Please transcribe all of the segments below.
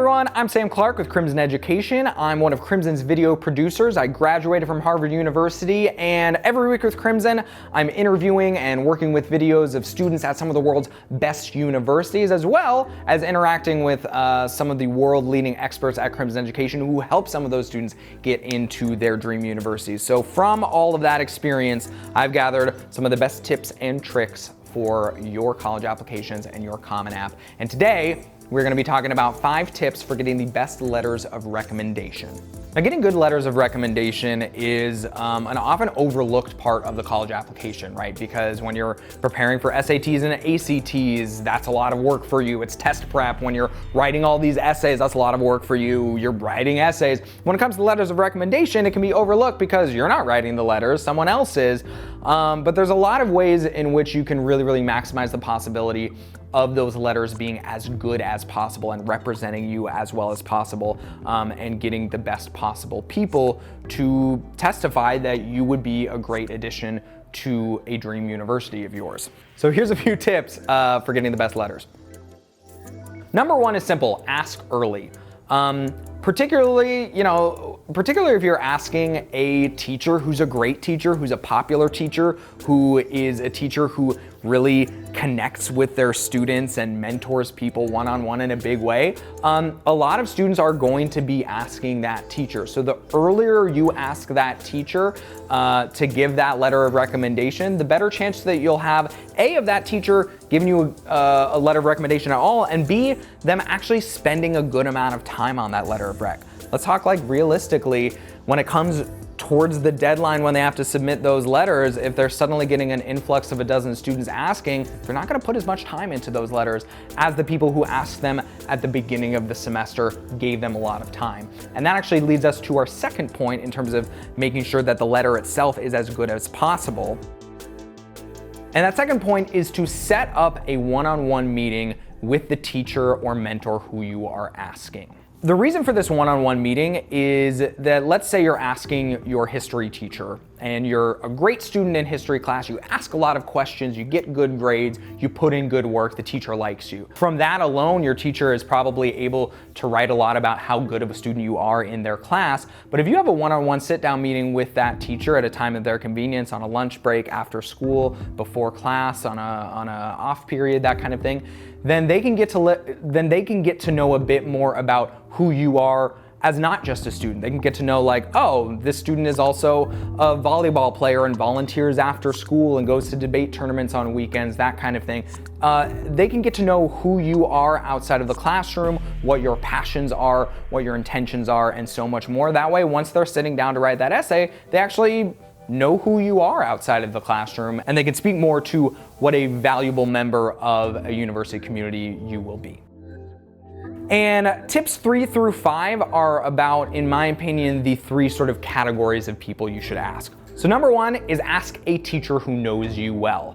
everyone, I'm Sam Clark with Crimson Education. I'm one of Crimson's video producers. I graduated from Harvard University, and every week with Crimson, I'm interviewing and working with videos of students at some of the world's best universities, as well as interacting with some of the world-leading experts at Crimson Education who help some of those students get into their dream universities. So from all of that experience, I've gathered some of the best tips and tricks for your college applications and your Common App. And today, we're going to be talking about 5 tips for getting the best letters of recommendation. Now, getting good letters of recommendation is an often overlooked part of the college application, right? Because when you're preparing for SATs and ACTs, that's a lot of work for you. It's test prep. When you're writing all these essays, that's a lot of work for you. You're writing essays. When it comes to letters of recommendation, it can be overlooked because you're not writing the letters, someone else is. But there's a lot of ways in which you can really maximize the possibility of those letters being as good as possible and representing you as well as possible, and getting the best possible people to testify that you would be a great addition to a dream university of yours. So here's a few tips for getting the best letters. Number 1 is simple: ask early. Particularly if you're asking a teacher who's a great teacher, who's a popular teacher, who is a teacher who really connects with their students and mentors people one-on-one in a big way, a lot of students are going to be asking that teacher. So the earlier you ask that teacher to give that letter of recommendation, the better chance that you'll have A, of that teacher giving you a letter of recommendation at all, and B, them actually spending a good amount of time on that letter of rec. Let's talk like realistically, when it comes towards the deadline when they have to submit those letters, if they're suddenly getting an influx of a dozen students asking, they're not gonna put as much time into those letters as the people who asked them at the beginning of the semester gave them a lot of time. And that actually leads us to our second point in terms of making sure that the letter itself is as good as possible. And that second point is to set up a one-on-one meeting with the teacher or mentor who you are asking. The reason for this one-on-one meeting is that, let's say you're asking your history teacher and you're a great student in history class, you ask a lot of questions, you get good grades, you put in good work, the teacher likes you. From that alone, your teacher is probably able to write a lot about how good of a student you are in their class. But if you have a one-on-one sit-down meeting with that teacher at a time of their convenience, on a lunch break, after school, before class, on a off period, that kind of thing, then they can get to know a bit more about who you are as not just a student. They can get to know, like, oh, this student is also a volleyball player and volunteers after school and goes to debate tournaments on weekends, that kind of thing. They can get to know who you are outside of the classroom, what your passions are, what your intentions are, and so much more. That way, once they're sitting down to write that essay, they actually know who you are outside of the classroom, and they can speak more to what a valuable member of a university community you will be. And tips 3 through 5 are about, in my opinion, the 3 sort of categories of people you should ask. So number 1 is ask a teacher who knows you well.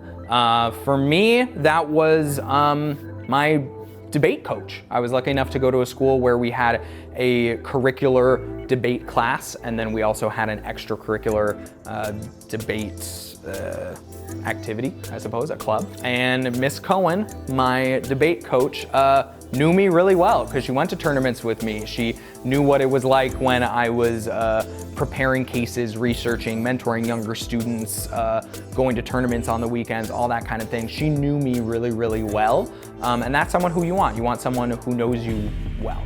For me, that was my debate coach. I was lucky enough to go to a school where we had a curricular debate class, and then we also had an extracurricular debate activity, I suppose, a club. And Miss Cohen, my debate coach, knew me really well because she went to tournaments with me. She knew what it was like when I was preparing cases, researching, mentoring younger students, going to tournaments on the weekends, all that kind of thing. She knew me really well. And that's someone who you want. You want someone who knows you well,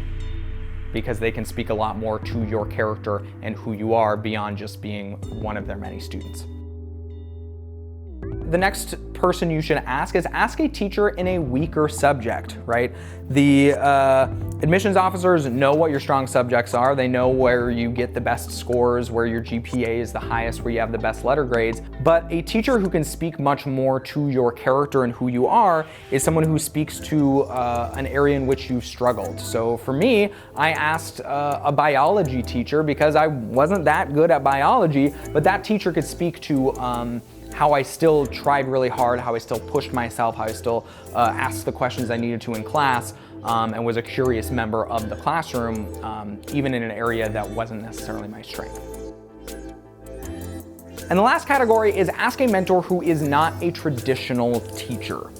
because they can speak a lot more to your character and who you are beyond just being one of their many students. The next person you should ask is ask a teacher in a weaker subject, right? The admissions officers know what your strong subjects are. They know where you get the best scores, where your GPA is the highest, where you have the best letter grades. But a teacher who can speak much more to your character and who you are is someone who speaks to an area in which you've struggled. So for me, I asked a biology teacher because I wasn't that good at biology, but that teacher could speak to how I still tried really hard, how I still pushed myself, how I still asked the questions I needed to in class, and was a curious member of the classroom, even in an area that wasn't necessarily my strength. And the last category is ask a mentor who is not a traditional teacher.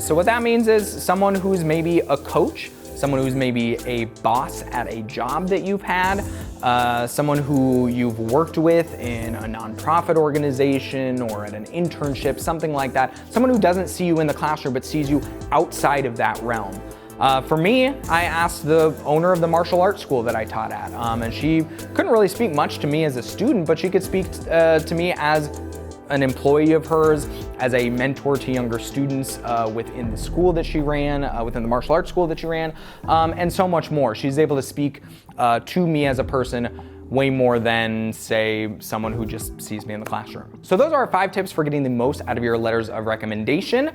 So what that means is someone who's maybe a coach, someone who's maybe a boss at a job that you've had, someone who you've worked with in a nonprofit organization or at an internship, something like that. Someone who doesn't see you in the classroom but sees you outside of that realm. For me, I asked the owner of the martial arts school that I taught at, and she couldn't really speak much to me as a student, but she could speak to me as an employee of hers, as a mentor to younger students within the school that she ran, within the martial arts school that she ran, and so much more. She's able to speak to me as a person way more than, say, someone who just sees me in the classroom. So those are our 5 tips for getting the most out of your letters of recommendation.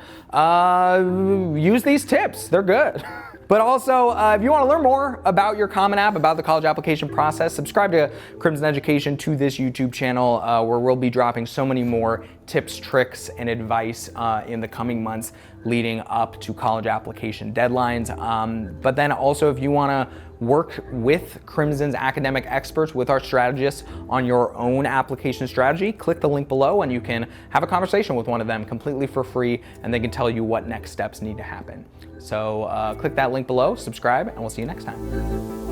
Use these tips, they're good. But also, if you want to learn more about your Common App, about the college application process, subscribe to Crimson Education, to this YouTube channel, where we'll be dropping so many more tips, tricks, and advice in the coming months leading up to college application deadlines. But then also, if you want to work with Crimson's academic experts, with our strategists on your own application strategy, click the link below and you can have a conversation with one of them completely for free, and they can tell you what next steps need to happen. So click that link below, subscribe, and we'll see you next time.